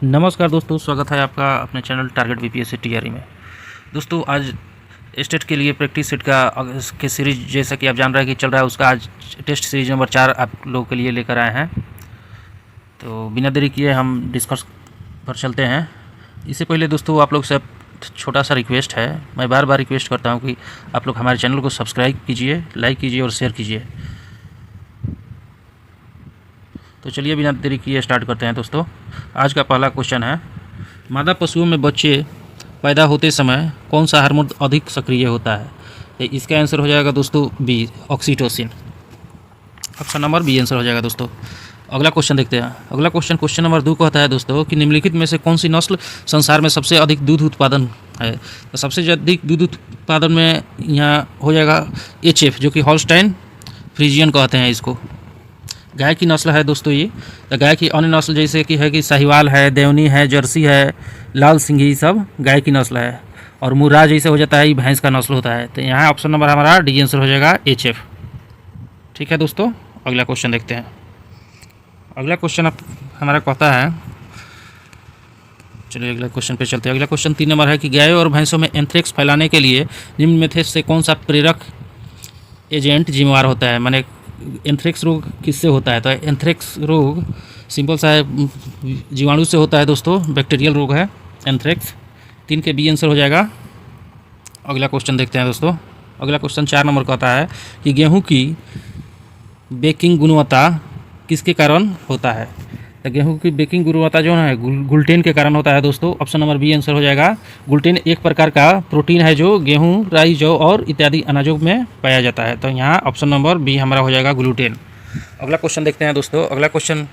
नमस्कार दोस्तों, स्वागत है आपका अपने चैनल टारगेट बीपीएससी टीआरई में। दोस्तों, आज स्टेट के लिए प्रैक्टिस सेट के सीरीज जैसा कि आप जान रहे हैं कि चल रहा है, उसका आज टेस्ट सीरीज नंबर 4 आप लोगों के लिए लेकर आए हैं। तो बिना देरी किए हम डिस्कस पर चलते हैं। इससे पहले दोस्तों, आप लोग से छोटा सा रिक्वेस्ट है। मैं बार बार रिक्वेस्ट करता हूँ कि आप लोग हमारे चैनल को सब्सक्राइब कीजिए, लाइक कीजिए और शेयर कीजिए। तो चलिए बिना देरी किए स्टार्ट करते हैं दोस्तों। आज का पहला क्वेश्चन है, मादा पशुओं में बच्चे पैदा होते समय कौन सा हार्मोन अधिक सक्रिय होता है? तो इसका आंसर हो जाएगा दोस्तों B, oxytocin. Option number B answer हो जाएगा दोस्तों। अगला क्वेश्चन देखते हैं। अगला क्वेश्चन नंबर 2 कहता है दोस्तों कि निम्नलिखित में से कौन सी नस्ल संसार में सबसे अधिक दूध उत्पादन है? तो सबसे अधिक दूध उत्पादन में यहाँ हो जाएगा HF, जो कि हॉल्स्टाइन फ्रीजियन कहते हैं इसको। गाय की नस्ल है दोस्तों ये। तो गाय की अन्य नस्ल जैसे कि है कि साहिवाल है, देवनी है, जर्सी है, लाल सिंघी, सब गाय की नस्ल है। और मुर्रा जैसे हो जाता है, ये भैंस का नस्ल होता है। तो यहाँ ऑप्शन नंबर हमारा डी आंसर हो जाएगा HF। ठीक है दोस्तों, अगला क्वेश्चन देखते हैं। अगला क्वेश्चन हमारा कहता है, चलिए अगला क्वेश्चन पे चलते हैं। अगला क्वेश्चन 3 नंबर है कि गायों और भैंसों में एंथ्रेक्स फैलाने के लिए निम्न में से कौन सा प्रेरक एजेंट जिम्मेवार होता है? माने एंथ्रेक्स रोग किससे होता है? तो एंथ्रेक्स रोग सिंपल सा है, जीवाणु से होता है दोस्तों, बैक्टीरियल रोग है एंथ्रेक्स। 3 के बी आंसर हो जाएगा। अगला क्वेश्चन देखते हैं दोस्तों। अगला क्वेश्चन 4 नंबर कहता है कि गेहूं की बेकिंग गुणवत्ता किसके कारण होता है? तो गेहूं की बेकिंग गुणवत्ता जो है ग्लूटेन के कारण होता है दोस्तों। ऑप्शन नंबर बी आंसर हो जाएगा। ग्लूटेन एक प्रकार का प्रोटीन है जो गेहूं, राई, जौ और इत्यादि अनाजों में पाया जाता है। तो यहाँ ऑप्शन नंबर बी हमारा हो जाएगा ग्लूटेन। अगला क्वेश्चन देखते हैं दोस्तों। अगला क्वेश्चन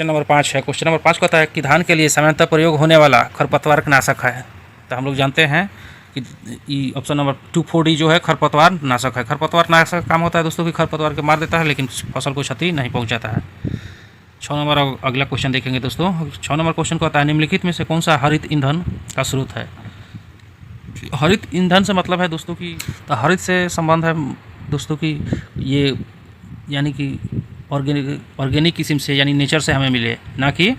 नंबर 5 है। क्वेश्चन नंबर 5 कहता है कि धान के लिए सामान्यतः प्रयोग होने वाला खरपतवार नाशक है। तो हम लोग जानते हैं कि ऑप्शन नंबर 2,4D जो है खरपतवार नाशक है। खरपतवार नाशक का काम होता है दोस्तों कि खरपतवार के मार देता है, लेकिन फसल को क्षति नहीं पहुँचाता है। 6 नंबर अगला क्वेश्चन देखेंगे दोस्तों। 6 नंबर क्वेश्चन कहता है निम्नलिखित में से कौन सा हरित ईंधन का स्रोत है? हरित ईंधन से मतलब है दोस्तों कि तो हरित से संबंध है दोस्तों कि ये यानी कि ऑर्गेनिक किस्म से, यानी नेचर से हमें मिले, ना कि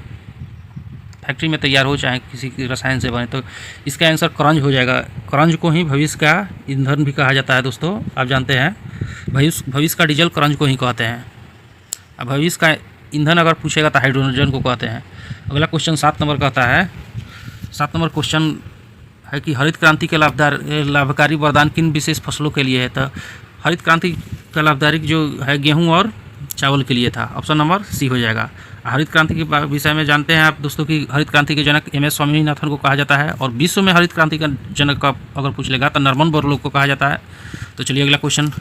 फैक्ट्री में तैयार हो चाहे किसी रसायन से बने। तो इसका आंसर करंज हो जाएगा। करंज को ही भविष्य का ईंधन भी कहा जाता है दोस्तों, आप जानते हैं। भविष्य का डीजल करंज को ही कहते हैं। अब भविष्य का ईंधन अगर पूछेगा तो हाइड्रोजन को कहते हैं। अगला क्वेश्चन 7 नंबर कहता है। 7 नंबर क्वेश्चन है कि हरित क्रांति के लाभकारी वरदान किन विशेष फसलों के लिए है? तो हरित क्रांति का लाभकारी जो है गेहूं और चावल के लिए था। ऑप्शन नंबर सी हो जाएगा। हरित क्रांति के विषय में जानते हैं आप दोस्तों कि हरित क्रांति के जनक MS स्वामीनाथन को कहा जाता है, और विश्व में हरित क्रांति का जनक का अगर पूछ लेगा तो नॉर्मन बोरलॉग को कहा जाता है। तो चलिए अगला क्वेश्चन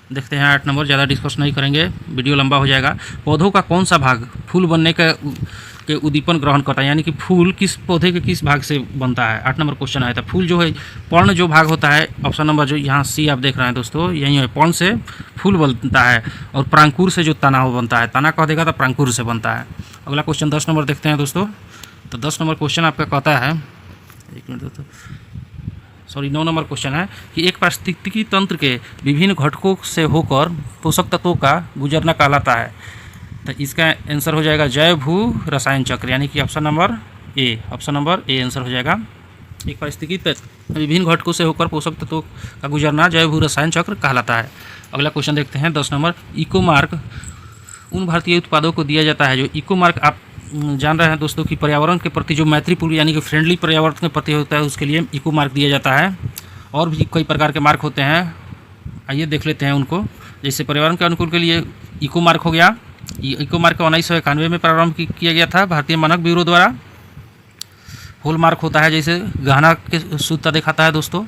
देखते हैं। 8 नंबर, ज़्यादा डिस्कस नहीं करेंगे, वीडियो लंबा हो जाएगा। पौधों का कौन सा भाग फूल बनने के उद्दीपन ग्रहण करता है? यानी कि फूल किस पौधे के किस भाग से बनता है? 8 नंबर क्वेश्चन है। तो फूल जो है पर्ण जो भाग होता है, ऑप्शन नंबर जो यहाँ सी आप देख रहे हैं दोस्तों, यही है, पर्ण से फूल बनता है, और प्रांकुर से जो तना बनता है, तना कह देगा तो प्रांकुर से बनता है। अगला क्वेश्चन 10 नंबर देखते हैं दोस्तों। तो 10 नंबर क्वेश्चन आपका कहता है, 9 नंबर क्वेश्चन है कि एक पारिस्थितिकी तंत्र के विभिन्न घटकों से होकर पोषक तत्वों का गुजरना कहलाता है। तो इसका आंसर हो जाएगा जैव भू रसायन चक्र, यानी कि option number A. Option number A answer हो जाएगा। एक पारिस्थितिकी तंत्र विभिन्न घटकों से होकर पोषक तत्वों का गुजरना जैव भू रसायन चक्र कहलाता है। अगला क्वेश्चन देखते हैं 10 नंबर। इको मार्क उन भारतीय उत्पादों को दिया जाता है जो इको मार्क, आप जान रहे हैं दोस्तों कि पर्यावरण के प्रति जो मैत्रीपूर्ण यानी कि फ्रेंडली पर्यावरण के प्रति होता है, उसके लिए इको मार्क दिया जाता है। और भी कई प्रकार के मार्क होते हैं, आइए देख लेते हैं उनको। जैसे पर्यावरण के अनुकूल के लिए इको मार्क हो गया। इको मार्क 1991 में प्रारंभ किया गया था भारतीय मानक ब्यूरो द्वारा। होल मार्क होता है जैसे गहना के शुद्धता दिखाता है दोस्तों।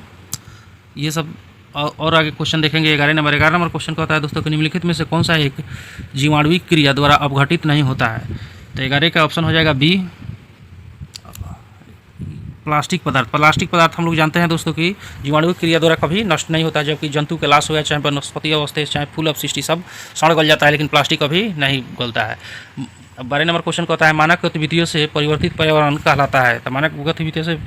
ये सब और आगे क्वेश्चन देखेंगे। 11 नंबर क्वेश्चन कहता है दोस्तों कि निम्नलिखित में से कौन सा एक जीवाणुविक क्रिया द्वारा अपघटित नहीं होता है? तो 11 का ऑप्शन हो जाएगा बी, प्लास्टिक पदार्थ हम लोग जानते हैं दोस्तों कि जीवाणुविक क्रिया द्वारा कभी नष्ट नहीं होता है, जबकि जंतु के लाश हो या चाहे वनस्पति अवस्था चाहे फूल अपशिष्टि सब सड़ गल जाता है, लेकिन प्लास्टिक कभी नहीं गलता है। 12 नंबर क्वेश्चन कहता है मानक गतिविधियों से परिवर्तित पर्यावरण कहलाता है। तो मानक गतिविधियों से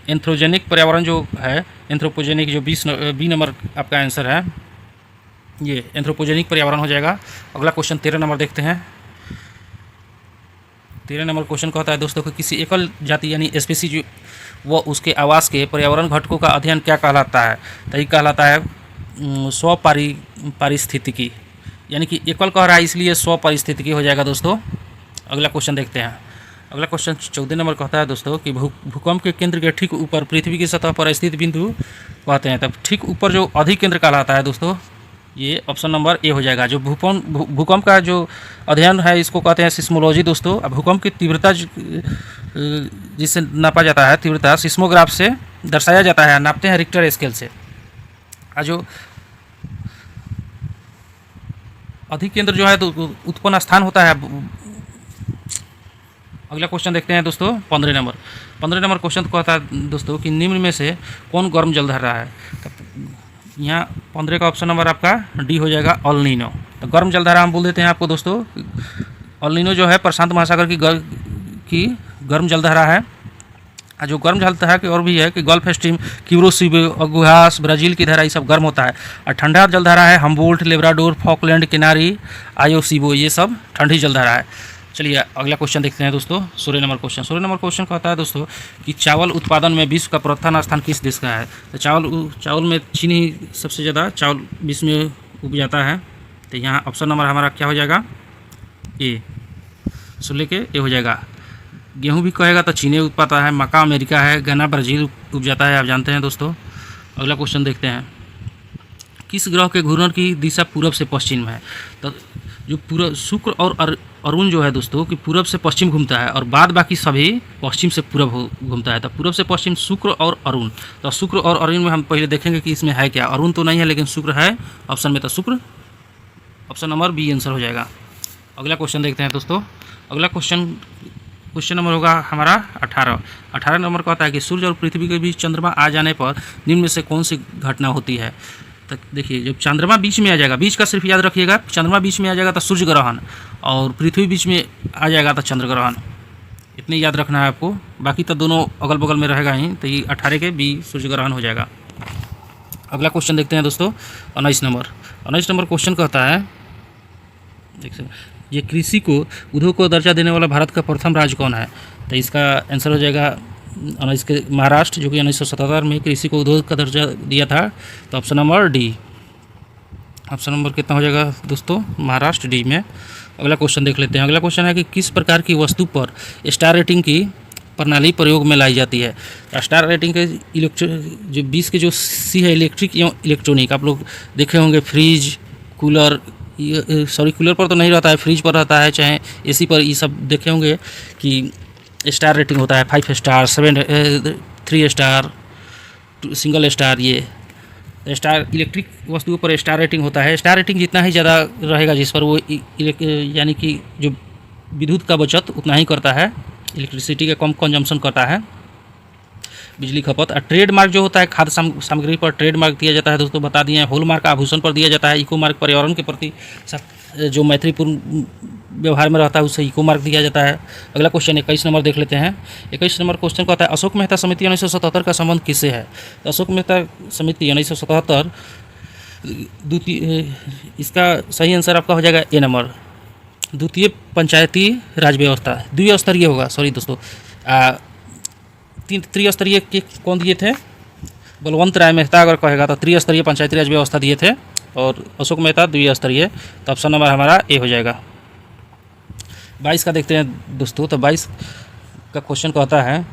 एंथ्रोजेनिक पर्यावरण जो है, एंथ्रोपोजेनिक जो 20 नंबर आपका आंसर है, ये एंथ्रोपोजेनिक पर्यावरण हो जाएगा। अगला क्वेश्चन 13 नंबर देखते हैं। 13 नंबर क्वेश्चन कहता है दोस्तों कि किसी एकल जाति यानी स्पीसीज व उसके आवास के पर्यावरण घटकों का अध्ययन क्या कहलाता है? तो ये कहलाता है पारिस्थितिकी, यानी कि एकल कह रहा है इसलिए पारिस्थितिकी हो जाएगा दोस्तों। अगला क्वेश्चन देखते हैं। अगला क्वेश्चन 14 नंबर कहता है दोस्तों कि भूकंप के केंद्र के ठीक ऊपर पृथ्वी की सतह पर स्थित बिंदु कहते हैं। तब ठीक ऊपर जो अधिकेंद्र कहलाता है दोस्तों, ये ऑप्शन नंबर ए हो जाएगा। जो भूकंप का जो अध्ययन है इसको कहते हैं सिस्मोलॉजी दोस्तों। अब भूकंप की तीव्रता जिससे नापा जाता है, तीव्रता सिस्मोग्राफ से दर्शाया जाता है, नापते हैं रिक्टर स्केल से। जो अधिकेंद्र जो है तो उत्पन्न स्थान होता है। अगला क्वेश्चन देखते हैं दोस्तों 15 नंबर क्वेश्चन कहता है दोस्तों कि निम्न में से कौन गर्म जलधारा है? यहाँ 15 का ऑप्शन नंबर आपका डी हो जाएगा, अल नीनो। तो गर्म जलधारा हम बोल देते हैं आपको दोस्तों। अल नीनो जो है प्रशांत महासागर की गर्म जलधारा है। जो गर्म जलधारा की और भी है कि गल्फ स्ट्रीम, क्यूरोसिबो, अगुहास, ब्राज़ील की धारा, ये सब गर्म होता है। और ठंडा जलधारा है हम्बोल्ट, लेब्राडोर, फॉकलैंड, किनारी, आयोसीबो, ये सब ठंडी जलधारा है। चलिए अगला क्वेश्चन देखते हैं दोस्तों 16 नंबर क्वेश्चन कहता है दोस्तों कि चावल उत्पादन में विश्व का प्रथम स्थान किस देश का है? तो चावल में चीन ही सबसे ज़्यादा चावल विश्व में उग जाता है। तो यहाँ ऑप्शन नंबर हमारा क्या हो जाएगा? ए। 16 के ए हो जाएगा। गेहूँ भी कहेगा तो चीन उत्पादन है, मक्का अमेरिका है, गन्ना ब्राज़ील उग जाता है, आप जानते हैं दोस्तों। अगला क्वेश्चन देखते हैं। किस ग्रह के घूर्णन की दिशा पूरब से पश्चिम है? तो जो पूरा शुक्र और अरुण जो है दोस्तों कि पूरब से पश्चिम घूमता है और बाद बाकी सभी पश्चिम से पूरब घूमता है। तो पूरब से पश्चिम शुक्र और अरुण। तो शुक्र और अरुण में हम पहले देखेंगे कि इसमें है क्या। अरुण तो नहीं है लेकिन शुक्र है ऑप्शन में, तो शुक्र ऑप्शन नंबर बी आंसर हो जाएगा। अगला क्वेश्चन देखते हैं दोस्तों। अगला क्वेश्चन नंबर होगा हमारा 18 नंबर कहता है कि सूर्य और पृथ्वी के बीच चंद्रमा आ जाने पर निम्न में से कौन सी घटना होती है? तो देखिए जब चंद्रमा बीच में आ जाएगा, बीच का सिर्फ याद रखिएगा, चंद्रमा बीच में आ जाएगा तो सूर्य ग्रहण, और पृथ्वी बीच में आ जाएगा तो चंद्र ग्रहण। इतने याद रखना है आपको, बाकी तो दोनों अगल बगल में रहेगा ही। तो ये 18 के बी सूर्य ग्रहण हो जाएगा। अगला क्वेश्चन देखते हैं दोस्तों 19 नंबर क्वेश्चन कहता है, देख सकते ये कृषि को उद्योग को दर्जा देने वाला भारत का प्रथम राज्य कौन है? तो इसका आंसर हो जाएगा 19 के महाराष्ट्र, जो कि 1977 में कृषि को उद्योग का दर्जा दिया था। तो option number D. Option number कितना हो जाएगा दोस्तों? महाराष्ट्र, डी में। अगला क्वेश्चन देख लेते हैं। अगला क्वेश्चन है कि किस प्रकार की वस्तु पर स्टार रेटिंग की प्रणाली प्रयोग में लाई जाती है? स्टार रेटिंग के जो 20 के जो सी है इलेक्ट्रिक एवं इलेक्ट्रॉनिक, आप लोग देखे होंगे फ्रिज, कूलर, कूलर पर तो नहीं रहता है, फ्रिज पर रहता है, चाहे एसी पर, ये सब देखे होंगे कि स्टार रेटिंग होता है 5 स्टार, 3 स्टार, सिंगल स्टार। ये स्टार इलेक्ट्रिक वस्तुओं पर स्टार रेटिंग होता है। स्टार रेटिंग जितना ही ज़्यादा रहेगा जिस पर वो यानी कि जो विद्युत का बचत उतना ही करता है, इलेक्ट्रिसिटी का कम कंजम्पशन करता है, बिजली खपत। और ट्रेडमार्क जो होता है खाद्य सामग्री पर ट्रेडमार्क दिया जाता है दोस्तों, बता दिए हैं। हॉलमार्क आभूषण पर दिया जाता है। इको मार्क पर्यावरण के प्रति जो मैत्रीपूर्ण व्यवहार में रहता है उससे इको मार्क दिया जाता है। अगला क्वेश्चन 21 नंबर देख लेते हैं। 21 नंबर क्वेश्चन कहता है अशोक मेहता समिति 1977 का संबंध किससे है? तो अशोक मेहता समिति 1977 द्वितीय, इसका सही आंसर आपका हो जाएगा ए नंबर, द्वितीय पंचायती राज व्यवस्था। द्विस्तरीय होगा, सॉरी दोस्तों, त्रिस्तरीय के कौन दिए थे? बलवंत राय मेहता अगर कहेगा तो त्रिस्तरीय पंचायती राज व्यवस्था दिए थे, और अशोक मेहता द्विस्तरीय। तो ऑप्शन नंबर हमारा ए हो जाएगा। 22 का देखते हैं दोस्तों। तो 22 का क्वेश्चन कहता है,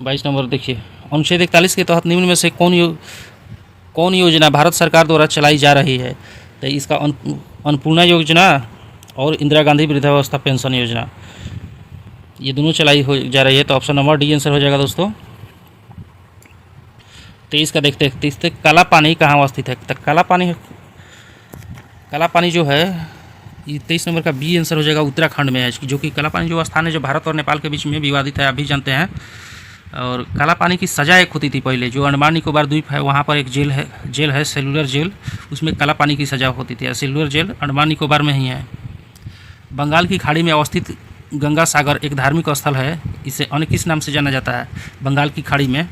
22 नंबर देखिए, अनुच्छेद 41 के तहत निम्न में से कौन योजना भारत सरकार द्वारा चलाई जा रही है? तो इसका अन्नपूर्णा योजना और इंदिरा गांधी वृद्धावस्था पेंशन योजना, ये दोनों चलाई हो जा रही है। तो ऑप्शन नंबर डी आंसर हो जाएगा दोस्तों। 23 का देखते हैं। 23 काला पानी कहाँ अवस्थित है? तो काला पानी जो है ये 23 नंबर का बी आंसर हो जाएगा, उत्तराखंड में है, जो कि काला पानी जो स्थान है जो भारत और नेपाल के बीच में विवादित है, आप भी जानते हैं। और काला पानी की सज़ा एक होती थी पहले, जो अंडमान निकोबार द्वीप है वहाँ पर एक जेल है सेलुलर जेल, उसमें काला पानी की सज़ा होती थी। सेलुलर जेल अंडमान निकोबार में ही है। बंगाल की खाड़ी में अवस्थित गंगा सागर एक धार्मिक स्थल है, इसे अन्य किस नाम से जाना जाता है बंगाल की खाड़ी में?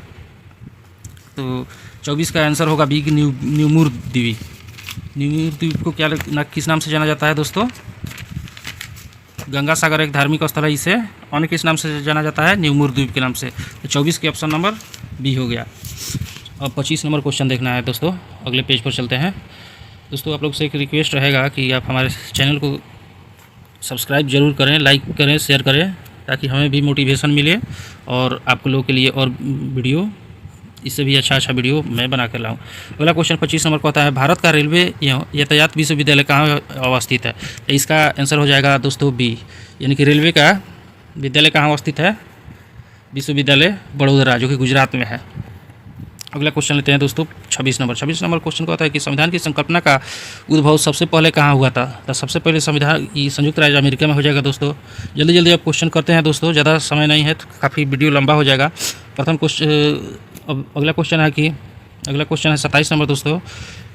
तो 24 का आंसर होगा बी, न्यूमुर द्वीप। न्यूमुर द्वीप को क्या किस नाम से जाना जाता है दोस्तों? गंगा सागर एक धार्मिक स्थल है, इसे अन्य किस नाम से जाना जाता है? न्यूमूर द्वीप के नाम से। तो 24 के ऑप्शन नंबर बी हो गया। अब 25 नंबर क्वेश्चन देखना है दोस्तों, अगले पेज पर चलते हैं। दोस्तों आप लोग से एक रिक्वेस्ट रहेगा कि आप हमारे चैनल को सब्सक्राइब जरूर करें, लाइक करें, शेयर करें, ताकि हमें भी मोटिवेशन मिले और आप लोगों के लिए और वीडियो, इससे भी अच्छा वीडियो मैं बना कर लाऊँ। अगला क्वेश्चन 25 नंबर का होता है, भारत का रेलवे यातायात विश्वविद्यालय कहाँ अवस्थित है? तो इसका आंसर हो जाएगा दोस्तों बी, यानी कि रेलवे का विद्यालय कहाँ अवस्थित है? विश्वविद्यालय बड़ोदरा, जो कि गुजरात में है। अगला क्वेश्चन लेते हैं दोस्तों 26 नंबर क्वेश्चन का होता है कि संविधान की संकल्पना का उद्भव सबसे पहले कहाँ हुआ था? तो सबसे पहले संविधान ये संयुक्त राज्य अमेरिका में हो जाएगा दोस्तों। जल्दी अब क्वेश्चन करते हैं दोस्तों, ज़्यादा समय नहीं है तो काफ़ी वीडियो लंबा हो जाएगा। प्रथम क्वेश्चन, अगला क्वेश्चन है 27 नंबर दोस्तों,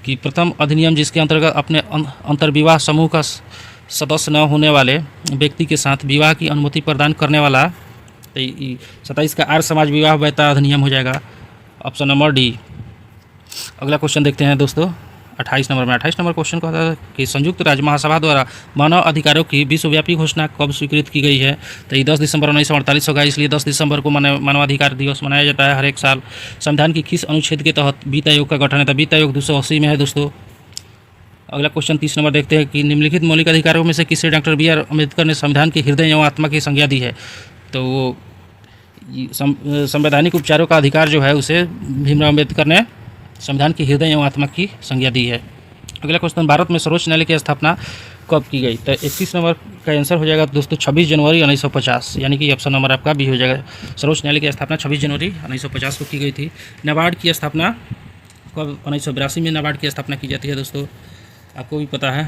कि प्रथम अधिनियम जिसके अंतर्गत अपने अंतर्विवाह समूह का सदस्य न होने वाले व्यक्ति के साथ विवाह की अनुमति प्रदान करने वाला, तो 27 का आर्य समाज विवाह वैधता अधिनियम हो जाएगा, ऑप्शन नंबर डी। अगला क्वेश्चन देखते हैं दोस्तों 28 नंबर क्वेश्चन का होता है कि संयुक्त राज्य महासभा द्वारा मानव अधिकारों की विश्वव्यापी घोषणा कब स्वीकृत की गई है? तो ये 10 दिसंबर 1948 होगा, इसलिए 10 दिसंबर को मानवाधिकार दिवस मनाया जाता है हर एक साल। संविधान की किस अनुच्छेद के तहत वित्त आयोग का गठन है? तो वित्त आयोग 280 में है दोस्तों। अगला क्वेश्चन 30 नंबर देखते हैं कि निम्नलिखित मौलिक अधिकारों में से किसे डॉक्टर बी आर अम्बेडकर ने संविधान के हृदय एवं आत्मा की संज्ञा दी है? तो वो संवैधानिक उपचारों का अधिकार जो है उसे भीमराव अम्बेडकर ने संविधान की हृदय एवं आत्मा की संज्ञा दी है। अगला क्वेश्चन, भारत में सर्वोच्च न्यायालय की स्थापना कब की गई? तो 31 नंबर का आंसर हो जाएगा दोस्तों 26 जनवरी 1950, यानी कि ऑप्शन नंबर आपका भी हो जाएगा। सर्वोच्च न्यायालय की स्थापना 26 जनवरी 1950 को की गई थी। नाबार्ड की स्थापना कब? 1982 में नाबार्ड की स्थापना की जाती है दोस्तों, आपको भी पता है।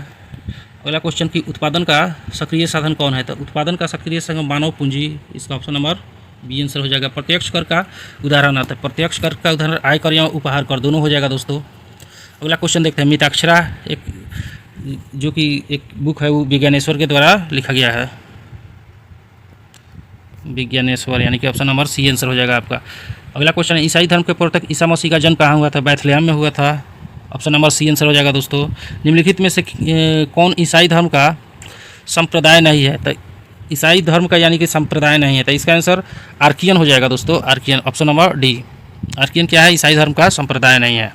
अगला क्वेश्चन की उत्पादन का सक्रिय साधन कौन है? तो उत्पादन का सक्रिय साधन मानव पूंजी, इसका ऑप्शन नंबर बी आंसर हो जाएगा। प्रत्यक्ष कर का उदाहरण आता है, प्रत्यक्ष कर का उदाहरण आयकर या उपहार कर दोनों हो जाएगा दोस्तों। अगला क्वेश्चन देखते हैं, मिताक्षरा एक जो कि एक बुक है वो विज्ञानेश्वर के द्वारा लिखा गया है, विज्ञानेश्वर, यानी कि ऑप्शन नंबर सी आंसर हो जाएगा आपका। अगला क्वेश्चन है, ईसाई धर्म के प्रवर्तक ईसा मसीह का जन्म कहाँ हुआ था? बैथलेहम में हुआ था, ऑप्शन नंबर सी आंसर हो जाएगा दोस्तों। निम्नलिखित में से कौन ईसाई धर्म का संप्रदाय नहीं है? तो ईसाई धर्म का यानी कि संप्रदाय नहीं है, तो इसका आंसर आर्कियन हो जाएगा दोस्तों, Archean, option number D. Archean क्या है? ईसाई धर्म का संप्रदाय नहीं है,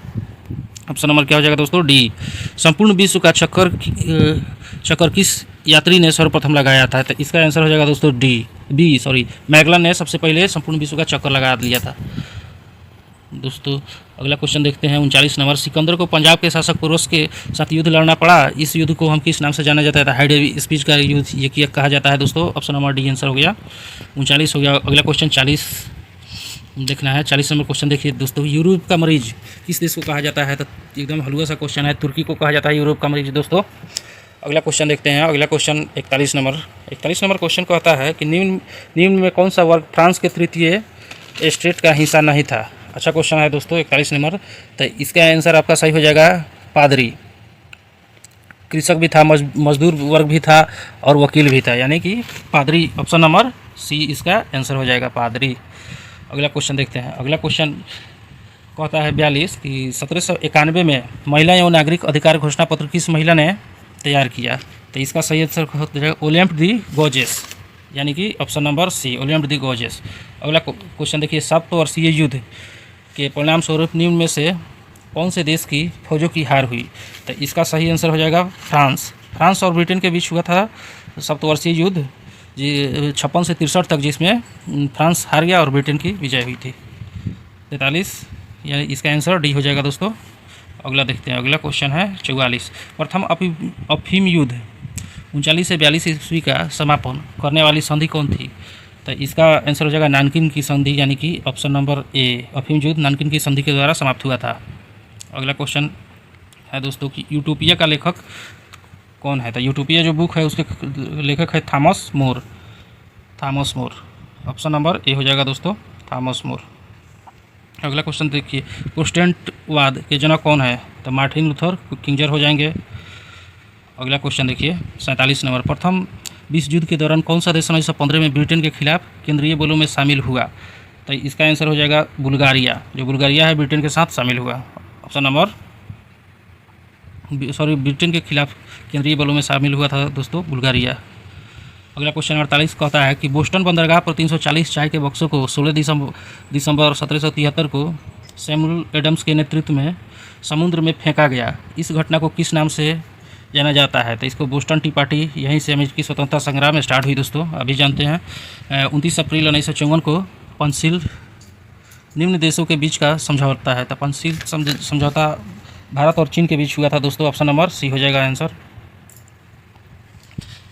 ऑप्शन नंबर क्या हो जाएगा दोस्तों? डी। संपूर्ण विश्व का चक्कर किस यात्री ने सर्वप्रथम लगाया था? तो इसका आंसर हो जाएगा दोस्तों बी, मैगलन ने सबसे पहले संपूर्ण विश्व का चक्कर लगा लिया था दोस्तों। अगला क्वेश्चन देखते हैं 39 नंबर, सिकंदर को पंजाब के शासक पुरुष के साथ युद्ध लड़ना पड़ा, इस युद्ध को हम किस नाम से जाना जाता है? हाइडेवी स्पीच का युद्ध ये कहा जाता है दोस्तों, ऑप्शन नंबर डी आंसर हो गया। 39 हो गया। अगला क्वेश्चन 40 देखना है। 40 नंबर क्वेश्चन देखिए दोस्तों, यूरोप का मरीज किस देश को कहा जाता है? तो एकदम हलवा सा क्वेश्चन है, तुर्की को कहा जाता है यूरोप का मरीज दोस्तों। अगला क्वेश्चन देखते हैं, अगला क्वेश्चन 41 नंबर क्वेश्चन कहता है कि निम्न में कौन सा वर्ग फ्रांस के तृतीय स्टेट का हिस्सा नहीं था? अच्छा क्वेश्चन है दोस्तों 41 नंबर। तो इसका आंसर आपका सही हो जाएगा पादरी। कृषक भी था, मजदूर वर्ग भी था और वकील भी था, यानी कि पादरी, ऑप्शन नंबर सी इसका आंसर हो जाएगा पादरी। अगला क्वेश्चन देखते हैं। अगला क्वेश्चन कहता है 42 कि 1791 में महिला एवं नागरिक अधिकार घोषणा पत्र किस महिला ने तैयार किया? तो इसका सही आंसर हो जाएगा ओलियम्प दी गोजेस, यानी कि ऑप्शन नंबर सी, ओलियम्प दी गोजेस। अगला क्वेश्चन देखिए, सप्तवर्षीय युद्ध के परिणाम स्वरूप निम्न में से कौन से देश की फौजों की हार हुई? तो इसका सही आंसर हो जाएगा फ्रांस और ब्रिटेन के बीच हुआ था सप्तवर्षीय युद्ध 56 से 63 तक, जिसमें फ्रांस हार गया और ब्रिटेन की विजय हुई थी। 43 यानी इसका आंसर डी हो जाएगा दोस्तों। अगला देखते हैं, अगला क्वेश्चन है 44, प्रथम अफीम युद्ध 39 से 42 ईस्वी का समापन करने वाली संधि कौन थी? तो इसका आंसर हो जाएगा नानकिन की संधि, यानी कि ऑप्शन नंबर ए, अफीम युद्ध नानकिन की संधि के द्वारा समाप्त हुआ था। अगला क्वेश्चन है दोस्तों कि यूटोपिया का लेखक कौन है? तो यूटोपिया जो बुक है उसके लेखक है Thomas More, option number A हो जाएगा दोस्तों, थॉमस मोर। अगला क्वेश्चन देखिए, प्रोटेस्टेंटवाद के जनक कौन है? तो मार्टिन लूथर किंजर हो जाएंगे। अगला क्वेश्चन देखिए 47 नंबर, प्रथम विश्व युद्ध के दौरान कौन सा देश 1915 में ब्रिटेन के खिलाफ केंद्रीय बलों में शामिल हुआ? तो इसका आंसर हो जाएगा बुल्गारिया, जो बुल्गारिया है ब्रिटेन के साथ शामिल हुआ, ऑप्शन नंबर ब्रिटेन के खिलाफ केंद्रीय बलों में शामिल हुआ था दोस्तों बुल्गारिया। अगला क्वेश्चन 48 कहता है कि बोस्टन बंदरगाह पर 340 चाय के बक्सों को 16 दिसंबर 1773 को सैमुअल एडम्स के नेतृत्व में समुद्र में फेंका गया। इस घटना को किस नाम से जाना जाता है? तो इसको बोस्टन टी पार्टी, यहीं से अमेरिकी स्वतंत्रता संग्राम में स्टार्ट हुई दोस्तों, अभी जानते हैं। 29 अप्रैल 1954 को पंचशील निम्न देशों के बीच का समझौता है। तो पंचशील समझौता भारत और चीन के बीच हुआ था दोस्तों। ऑप्शन नंबर सी हो जाएगा आंसर।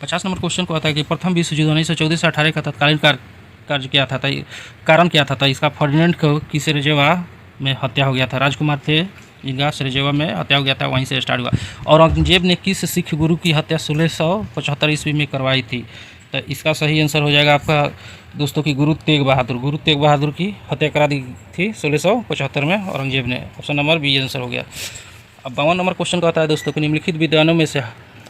50 नंबर क्वेश्चन को आता है कि प्रथम विश्व युद्ध 1914 से 18 का तत्कालीन कार्य क्या था? कारण क्या था? इसका फर्डिनेंड को की सेरेजेवा में हत्या हो गया था। राजकुमार थे जिनका सेरेजेवा में हत्या हो गया था, वहीं से स्टार्ट हुआ। औरंगजेब ने किस सिख गुरु की हत्या 1675 ईस्वी में करवाई थी? तो इसका सही आंसर हो जाएगा आपका दोस्तों की गुरु तेग बहादुर की हत्या करा दी थी 1675 में औरंगजेब ने। ऑप्शन नंबर बी आंसर हो गया। अब 52 नंबर क्वेश्चन कहता है दोस्तों कि निम्नलिखित विद्वानों में से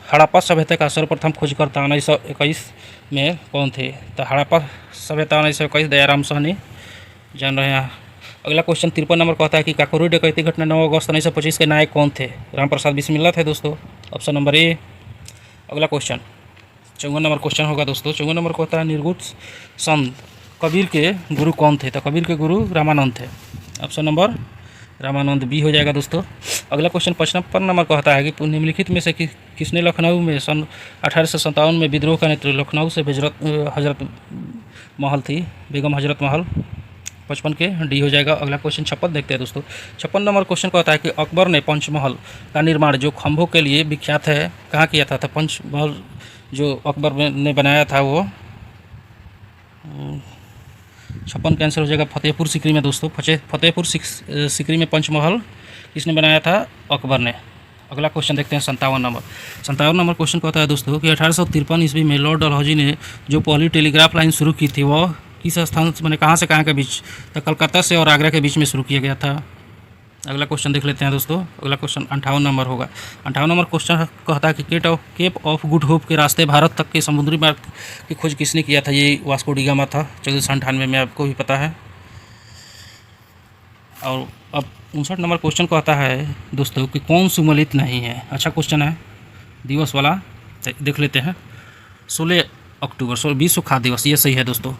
हड़प्पा सभ्यता का सर्वप्रथम खोजकर्ता 1921 में कौन थे? तो हड़प्पा सभ्यता 1921 दयाराम साहनी जान रहे हैं। अगला क्वेश्चन 53 नंबर कहता है कि काकोरी डकैती घटना 9 अगस्त 1925 के नायक कौन थे? रामप्रसाद बिस्मिल्ला थे दोस्तों। Option number A. अगला क्वेश्चन 54 नंबर क्वेश्चन होगा दोस्तों। 54 नंबर कहता है निर्गुण संत कबीर के गुरु कौन थे? तो कबीर के गुरु रामानंद थे। ऑप्शन नंबर रामानंद बी हो जाएगा दोस्तों। अगला क्वेश्चन 55 नंबर कहता है कि निम्नलिखित में से किसने लखनऊ में सन 1857 में विद्रोह का नेतृत्व? लखनऊ से हजरत महल थी, बेगम हजरत महल। 55 के डी हो जाएगा। अगला क्वेश्चन 56 देखते हैं दोस्तों। 56 नंबर क्वेश्चन कहता है कि अकबर ने पंचमहल का निर्माण जो खंभों के लिए विख्यात है कहाँ किया था? तो पंचमहल जो अकबर ने बनाया था वो 56 का आंसर हो जाएगा फतेहपुर सीकरी में दोस्तों। फतेहपुर सीकरी में पंचमहल किसने बनाया था? अकबर ने। अगला क्वेश्चन देखते हैं 57 नंबर क्वेश्चन कहता है दोस्तों कि 1853 ईस्वी में लॉर्ड डलहौजी ने जो पहली टेलीग्राफ लाइन शुरू की थी वह किस स्थान मैंने कहाँ से कहाँ के बीच? तो कलकत्ता से और आगरा के बीच में शुरू किया गया था। अगला क्वेश्चन देख लेते हैं दोस्तों। अगला क्वेश्चन 58 नंबर होगा। 58 नंबर क्वेश्चन कहता है कि केप ऑफ गुड होप के रास्ते भारत तक के समुद्री मार्ग की खोज किसने किया था? ये वास्को डी गामा था 1498 में, आपको भी पता है। और अब 59 नंबर क्वेश्चन कहता है दोस्तों कि कौन सुमलित नहीं है? अच्छा क्वेश्चन है दिवस वाला, देख लेते हैं। 16 अक्टूबर विश्व खाद्य दिवस, ये सही है दोस्तों।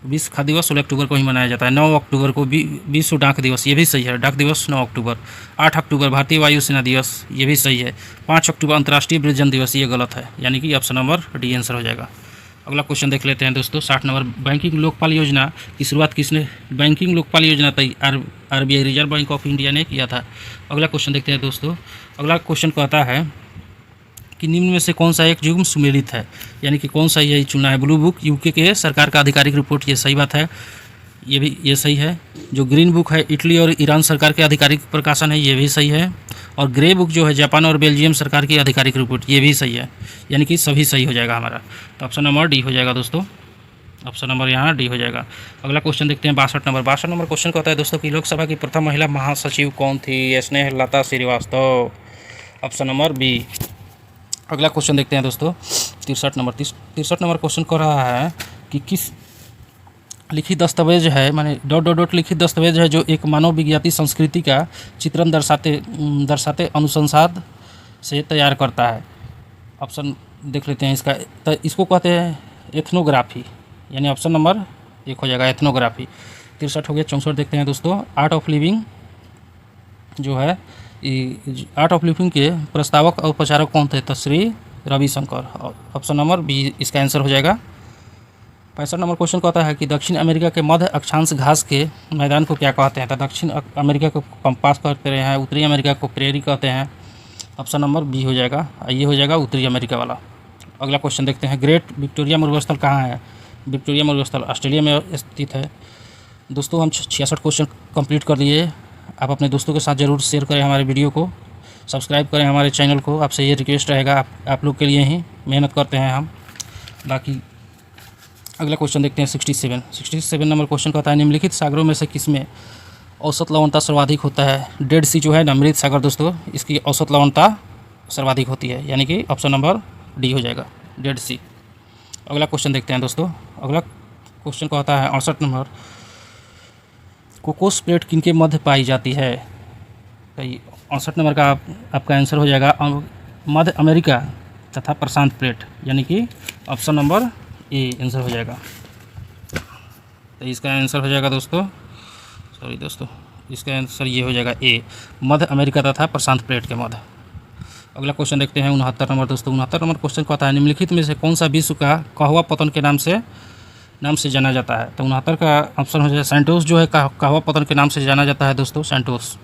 विश्व खाद्य दिवस 16 अक्टूबर को ही मनाया जाता है। 9 अक्टूबर को विश्व डाक दिवस, ये भी सही है, डाक दिवस 9 अक्टूबर। 8 अक्टूबर भारतीय वायुसेना दिवस, ये भी सही है। 5 अक्टूबर अंतर्राष्ट्रीय वृद्धजन दिवस, ये गलत है, यानी कि ऑप्शन नंबर डी आंसर हो जाएगा। अगला क्वेश्चन देख लेते हैं दोस्तों। 60 नंबर बैंकिंग लोकपाल योजना की शुरुआत किसने? बैंकिंग लोकपाल योजना RBI reserve bank of India ने किया था। अगला क्वेश्चन देखते हैं दोस्तों। अगला क्वेश्चन कहता है कि निम्न में से कौन सा एक युग्म सुमेलित है, यानी कि कौन सा यही चुना है? ब्लू बुक यूके के सरकार का आधिकारिक रिपोर्ट, ये सही बात है, ये सही है। जो ग्रीन बुक है इटली और ईरान सरकार के आधिकारिक प्रकाशन है, ये भी सही है। और ग्रे बुक जो है जापान और बेल्जियम सरकार की आधिकारिक रिपोर्ट, ये भी सही है, यानी कि सभी सही हो जाएगा हमारा। तो ऑप्शन नंबर डी हो जाएगा दोस्तों। ऑप्शन नंबर यहाँ डी हो जाएगा। अगला क्वेश्चन देखते हैं 62 नंबर क्वेश्चन कहता है दोस्तों कि लोकसभा की प्रथम महिला महासचिव कौन थी? Snehlata Srivastava. Option number B. अगला क्वेश्चन देखते हैं दोस्तों 63 नंबर क्वेश्चन कह रहा है कि किस लिखित दस्तावेज है, माने ... लिखित दस्तावेज है जो एक मानव विज्ञाती संस्कृति का चित्रण दर्शाते अनुसंधान से तैयार करता है। ऑप्शन देख लेते हैं इसका। तो इसको कहते हैं एथनोग्राफी, यानी ऑप्शन नंबर 1 हो जाएगा एथनोग्राफी। 63 हो गया। 64 देखते हैं दोस्तों। आर्ट ऑफ लिविंग जो है, आर्ट ऑफ लिविंग के प्रस्तावक और प्रचारक कौन थे? तो Shri Ravishankar. Option number B इसका आंसर हो जाएगा। 65 नंबर क्वेश्चन कहता है कि दक्षिण अमेरिका के मध्य अक्षांश घास के मैदान को क्या कहते हैं? तो दक्षिण अमेरिका को पम्पास कहते हैं, उत्तरी अमेरिका को प्रेरी कहते हैं। ऑप्शन नंबर बी हो जाएगा, ये हो जाएगा उत्तरी अमेरिका वाला। अगला क्वेश्चन देखते हैं। ग्रेट विक्टोरिया मरुस्थल कहाँ है? विक्टोरिया मरुस्थल ऑस्ट्रेलिया में स्थित है दोस्तों। हम 66 क्वेश्चन कंप्लीट कर लिए। आप अपने दोस्तों के साथ ज़रूर शेयर करें हमारे वीडियो को, सब्सक्राइब करें हमारे चैनल को। आपसे ये रिक्वेस्ट रहेगा, आप लोग के लिए ही मेहनत करते हैं हम। बाकी अगला क्वेश्चन देखते हैं 67 नंबर क्वेश्चन कहता है निम्नलिखित सागरों में से किसमें औसत लवणता सर्वाधिक होता है? डेड सी जो है ना, मृत सागर दोस्तों, इसकी औसत लवणता सर्वाधिक होती है, यानी कि ऑप्शन नंबर डी हो जाएगा, डेड सी। अगला क्वेश्चन देखते हैं दोस्तों। अगला क्वेश्चन कहता है 68 नंबर, कोकोस प्लेट किनके मध्य पाई जाती है? तो 68 नंबर का आपका आंसर हो जाएगा मध्य अमेरिका तथा प्रशांत प्लेट, यानी कि ऑप्शन नंबर ए आंसर हो जाएगा। तो इसका आंसर हो जाएगा दोस्तों, सॉरी दोस्तों, इसका आंसर ये हो जाएगा ए, मध्य अमेरिका तथा प्रशांत प्लेट के मध्य। अगला क्वेश्चन देखते हैं 69 नंबर दोस्तों। 69 नंबर क्वेश्चन कहता है निम्नलिखित में से कौन सा विश्व का कहवा पतन के नाम से जाना जाता है। तो 69 का ऑप्शन हो जाएगा सैंटोस, जो है कहवा पतन के नाम से जाना जाता है दोस्तों, Santos.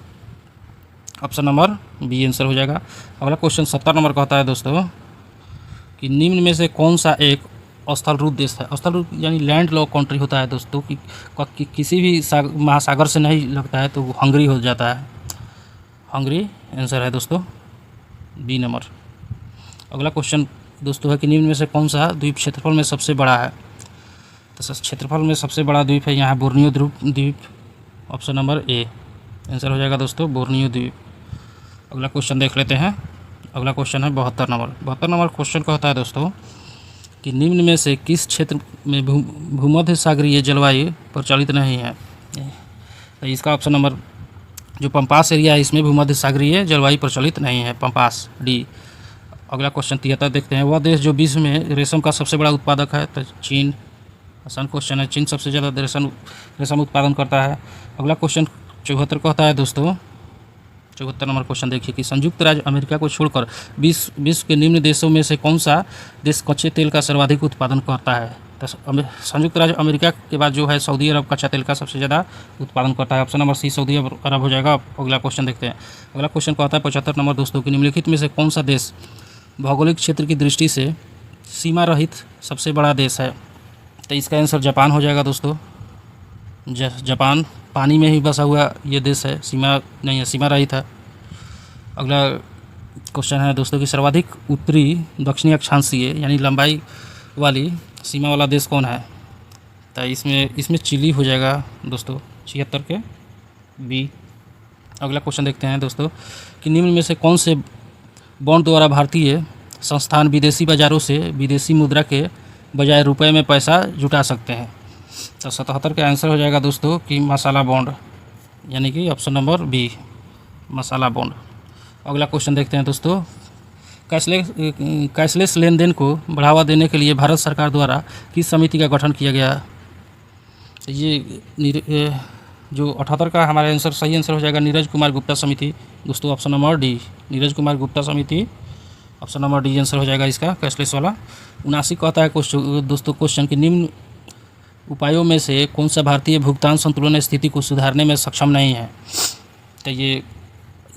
Option number B answer हो जाएगा। अगला क्वेश्चन 70 नंबर कहता है दोस्तों कि निम्न में से कौन सा एक स्थल रूप देश है। स्थल रूप यानी लैंड लॉक कंट्री होता है दोस्तों कि किसी भी महासागर से नहीं लगता है, तो वो हंगरी हो जाता है। हंगरी आंसर है दोस्तों, बी नंबर। अगला क्वेश्चन दोस्तों है कि निम्न में से कौन सा द्वीप क्षेत्रफल में सबसे बड़ा है। तो क्षेत्रफल में सबसे बड़ा द्वीप है यहाँ बोर्नियो द्वीप। ऑप्शन नंबर ए आंसर हो जाएगा दोस्तों, बोर्नियो द्वीप। अगला क्वेश्चन देख लेते हैं। अगला क्वेश्चन है 72 नंबर। 72 नंबर क्वेश्चन कहता है दोस्तों कि निम्न में से किस क्षेत्र में भूमध्य सागरीय जलवायु प्रचलित नहीं है। तो इसका ऑप्शन नंबर जो पंपास एरिया है, इसमें भूमध्य सागरीय जलवायु प्रचलित नहीं है, पंपास, डी। अगला क्वेश्चन 73 देखते हैं। वह देश जो विश्व में रेशम का सबसे बड़ा उत्पादक है। तो चीन, आसान क्वेश्चन है, चीन सबसे ज़्यादा रेशम उत्पादन करता है। अगला क्वेश्चन 74 कहता है दोस्तों, 74 नंबर क्वेश्चन देखिए कि संयुक्त राज्य अमेरिका को छोड़कर विश्व के निम्न देशों में से कौन सा देश कच्चे तेल का सर्वाधिक उत्पादन करता है। तो संयुक्त राज्य अमेरिका के बाद जो है सऊदी अरब कच्चा तेल का सबसे ज़्यादा उत्पादन करता है। ऑप्शन नंबर सी सऊदी अरब हो जाएगा। अगला क्वेश्चन देखते हैं। अगला क्वेश्चन कहता है 75 नंबर दोस्तों कि निम्नलिखित में से कौन सा देश भौगोलिक क्षेत्र की दृष्टि से सीमा रहित सबसे बड़ा देश है। तो इसका आंसर जापान हो जाएगा दोस्तों। जापान पानी में ही बसा हुआ ये देश है, सीमा नहीं है, सीमा रहित है। अगला क्वेश्चन है दोस्तों कि सर्वाधिक उत्तरी दक्षिणी अक्षांशीय यानी लंबाई वाली सीमा वाला देश कौन है। तो इसमें चिली हो जाएगा दोस्तों, 76 के बी। अगला क्वेश्चन देखते हैं दोस्तों कि निम्न में से कौन से बॉन्ड द्वारा भारतीय संस्थान विदेशी बाज़ारों से विदेशी मुद्रा के बजाय रुपए में पैसा जुटा सकते हैं। तो 77 का आंसर हो जाएगा दोस्तों कि मसाला बॉन्ड, यानी कि ऑप्शन नंबर बी, मसाला बॉन्ड। अगला क्वेश्चन देखते हैं दोस्तों, कैशलेस लेन देन को बढ़ावा देने के लिए भारत सरकार द्वारा किस समिति का गठन किया गया। ये जो 78 का हमारा आंसर सही आंसर हो जाएगा नीरज कुमार गुप्ता समिति दोस्तों, option number D, Neeraj Kumar Gupta समिति, ऑप्शन नंबर डी आंसर हो जाएगा इसका, कैशलेस वाला। 79 कहता है दोस्तों क्वेश्चन कि निम्न उपायों में से कौन सा भारतीय भुगतान संतुलन स्थिति को सुधारने में सक्षम नहीं है। तो ये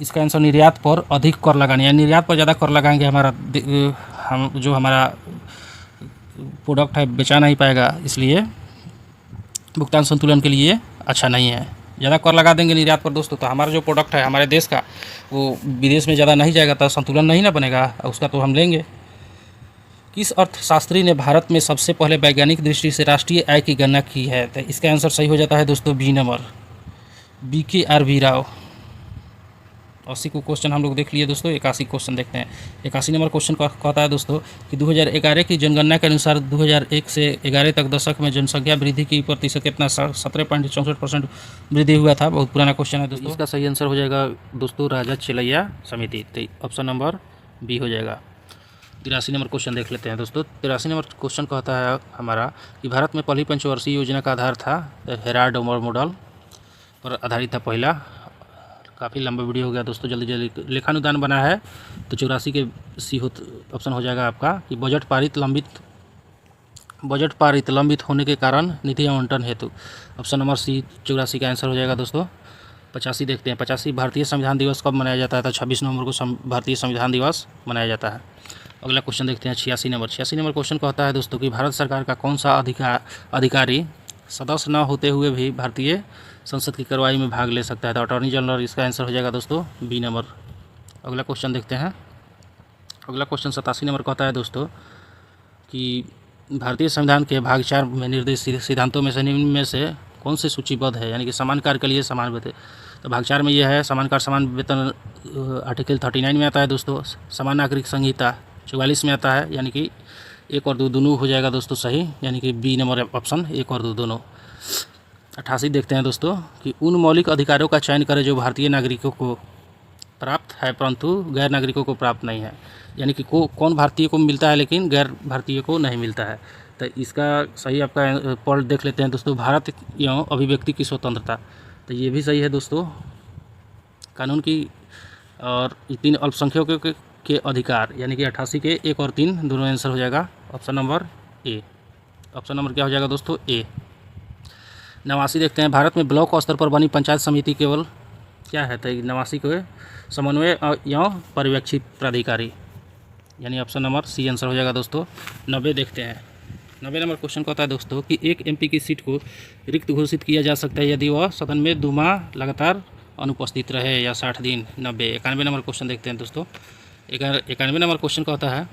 इसका आंसर निर्यात पर अधिक कर लगाने, यानी निर्यात पर ज़्यादा कर लगाएंगे हमारा प्रोडक्ट है बेचा नहीं पाएगा, इसलिए भुगतान संतुलन के लिए अच्छा नहीं है। ज़्यादा कर लगा देंगे निर्यात पर दोस्तों तो हमारा जो प्रोडक्ट है हमारे देश का वो विदेश में ज़्यादा नहीं जाएगा, तो संतुलन नहीं ना बनेगा, उसका तो हम लेंगे। किस अर्थशास्त्री ने भारत में सबसे पहले वैज्ञानिक दृष्टि से राष्ट्रीय आय की गणना की है। तो इसका आंसर सही हो जाता है दोस्तों बी नंबर, BKR राव। 80 को क्वेश्चन हम लोग देख लिए दोस्तों। 81 क्वेश्चन देखते हैं। 81 नंबर क्वेश्चन कहता है दोस्तों कि 2011 की जनगणना के अनुसार 2001 से 11 तक दशक में जनसंख्या वृद्धि की प्रतिशत कितना 17.64% वृद्धि हुआ था। बहुत पुराना क्वेश्चन है दोस्तों। इसका सही आंसर हो जाएगा दोस्तों राजा चेलैया समिति, तो ऑप्शन नंबर बी हो जाएगा। 83 नंबर क्वेश्चन देख लेते हैं दोस्तों। 83 नंबर क्वेश्चन कहता है हमारा कि भारत में पहली पंचवर्षीय योजना का आधार था हेराल्ड मॉडल पर आधारित था पहला। काफ़ी लंबा वीडियो हो गया दोस्तों, जल्दी जल्दी लेखानुदान बना है तो 84 के सी ऑप्शन हो जाएगा आपका कि बजट पारित लंबित होने के कारण निधि आवंटन हेतु, ऑप्शन नंबर सी 84 का आंसर हो जाएगा दोस्तों। 85 देखते हैं। 85 भारतीय संविधान दिवस कब मनाया जाता है। तो 26 नवंबर को भारतीय संविधान दिवस मनाया जाता है। अगला क्वेश्चन देखते हैं 86 नंबर। 86 नंबर क्वेश्चन कहता है दोस्तों कि भारत सरकार का कौन सा अधिकारी सदस्य न होते हुए भी भारतीय संसद की कार्रवाई में भाग ले सकता है। तो अटॉर्नी जनरल इसका आंसर हो जाएगा दोस्तों बी नंबर। अगला क्वेश्चन देखते हैं। अगला क्वेश्चन 87 नंबर कहता है दोस्तों कि भारतीय संविधान के भाग 4 में निर्देशित सिद्धांतों में से निम्न में से कौन से सूचीबद्ध है, यानी कि समान कार्य के लिए समान वेतन। तो भाग 4 में यह है समान कार्य समान वेतन, आर्टिकल 39 में आता है दोस्तों। समान नागरिक संहिता 44 में आता है, यानी कि 1 और 2 दोनों हो जाएगा दोस्तों सही, यानी कि बी नंबर ऑप्शन 1 और 2 दोनों। 88 देखते हैं दोस्तों कि उन मौलिक अधिकारों का चयन करें जो भारतीय नागरिकों को प्राप्त है परंतु गैर नागरिकों को प्राप्त नहीं है, यानी कि कौन भारतीय को मिलता है लेकिन गैर भारतीय को नहीं मिलता है। तो इसका सही आपका पॉइंट देख लेते हैं दोस्तों, भारत एवं अभिव्यक्ति की स्वतंत्रता, तो ये भी सही है दोस्तों। कानून की और 3 अल्पसंख्यकों के अधिकार, यानी कि 88 के 1 और 3 दोनों आंसर हो जाएगा option number A. Option number क्या हो जाएगा दोस्तों? ए। 89 देखते हैं, भारत में ब्लॉक स्तर पर बनी पंचायत समिति केवल क्या है? तो 89 के समन्वय एवं पर्यवेक्षित प्राधिकारी, यानी ऑप्शन नंबर सी आंसर हो जाएगा दोस्तों। 90 देखते हैं, 90 नंबर क्वेश्चन कहता है दोस्तों कि एक एमपी की सीट को रिक्त घोषित किया जा सकता है यदि वह सदन में 2 माह लगातार अनुपस्थित रहे या 60 दिन। 90। 91 नंबर क्वेश्चन देखते हैं दोस्तों। 91 नंबर क्वेश्चन कहता है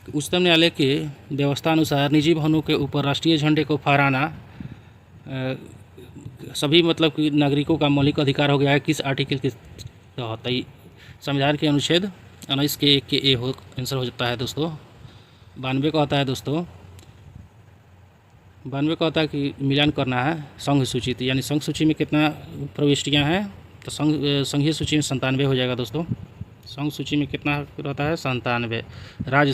कि उच्चतम न्यायालय के व्यवस्था अनुसार निजी भवनों के ऊपर राष्ट्रीय झंडे को फहराना सभी मतलब कि नागरिकों का मौलिक अधिकार हो गया है, किस आर्टिकल के तहत? संविधान के अनुच्छेद 19 के 1 के ए हो आंसर हो जाता है दोस्तों। 92 का होता है दोस्तों, 92 का होता है कि मिलान करना है संघ सूची, तो यानी संघ सूची में कितना प्रविष्टियाँ हैं? तो संघीय सूची में 97 हो जाएगा दोस्तों। संघ सूची में कितना रहता है? 97। राज्य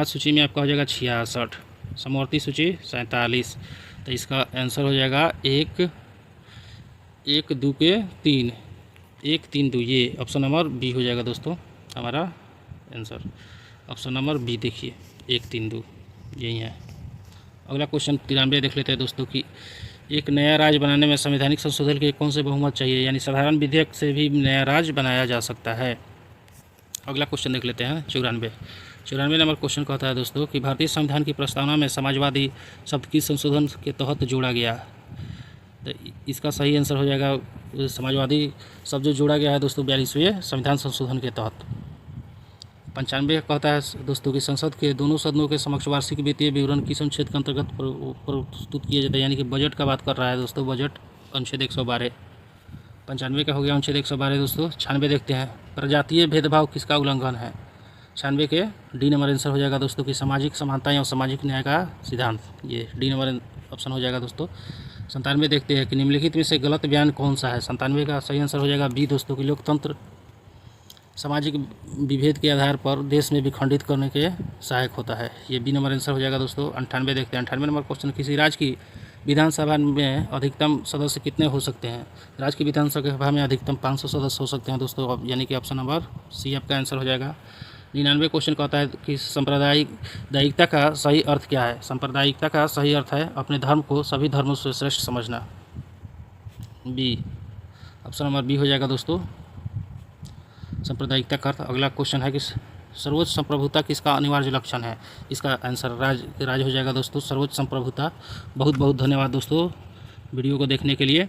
सूची में आपका हो जाएगा 66। समवर्ती सूची 47। तो इसका आंसर हो जाएगा 1 2 के 3 1 3 2, ये ऑप्शन नंबर बी हो जाएगा दोस्तों हमारा आंसर। ऑप्शन नंबर बी देखिए, 1 3 2 यही है। अगला क्वेश्चन 93 देख लेते हैं दोस्तों कि एक नया राज्य बनाने में संवैधानिक संशोधन के कौन से बहुमत चाहिए? यानी साधारण विधेयक से भी नया राज्य बनाया जा सकता है। अगला क्वेश्चन देख लेते हैं 94 नंबर क्वेश्चन कहता है दोस्तों कि भारतीय संविधान की प्रस्तावना में समाजवादी शब्द किस संशोधन के तहत जोड़ा गया? तो इसका सही आंसर हो जाएगा समाजवादी शब्द जो जोड़ा गया है दोस्तों 42वें संविधान संशोधन के तहत। 95 कहता है दोस्तों कि संसद के दोनों सदनों के समक्ष वार्षिक वित्तीय विवरण किस अनुच्छेद के अंतर्गत प्रस्तुत किया जाता है? यानी कि बजट का बात कर रहा है दोस्तों, बजट अनुच्छेद 112। 95 का हो गया अनुच्छेद 112 दोस्तों। 96 देखते हैं, प्रजातीय भेदभाव किसका उल्लंघन है? 96 के डी नंबर आंसर हो जाएगा दोस्तों कि सामाजिक समानता या सामाजिक न्याय का सिद्धांत, ये डी नंबर ऑप्शन हो जाएगा दोस्तों। 97 देखते हैं कि निम्नलिखित में से गलत बयान कौन सा है? 97 का सही आंसर हो जाएगा बी दोस्तों कि लोकतंत्र सामाजिक विभेद के आधार पर देश में विखंडित करने के सहायक होता है, ये बी नंबर आंसर हो जाएगा दोस्तों। 98 देखते हैं, 98 नंबर क्वेश्चन, किसी राज्य की विधानसभा में अधिकतम सदस्य कितने हो सकते हैं? राज्य की विधानसभा में अधिकतम 500 सदस्य हो सकते हैं दोस्तों, यानी कि ऑप्शन नंबर सी आपका आंसर हो जाएगा। 99 क्वेश्चन कहता है कि सांप्रदायिकता का सही अर्थ क्या है? सांप्रदायिकता का सही अर्थ है अपने धर्म को सभी धर्मों से श्रेष्ठ समझना, बी ऑप्शन नंबर बी हो जाएगा दोस्तों सांप्रदायिकता का अर्थ। अगला क्वेश्चन है कि सर्वोच्च संप्रभुता किसका अनिवार्य लक्षण है? इसका आंसर राज हो जाएगा दोस्तों, सर्वोच्च संप्रभुता। बहुत बहुत धन्यवाद दोस्तों वीडियो को देखने के लिए,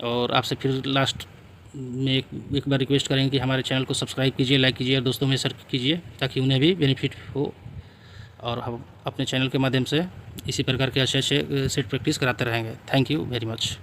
और आपसे फिर लास्ट में एक बार रिक्वेस्ट करेंगे कि हमारे चैनल को सब्सक्राइब कीजिए, लाइक कीजिए और दोस्तों में शेयर कीजिए ताकि उन्हें भी बेनिफिट हो, और हम अपने चैनल के माध्यम से इसी प्रकार के अच्छे सेट प्रैक्टिस कराते रहेंगे। Thank you very much.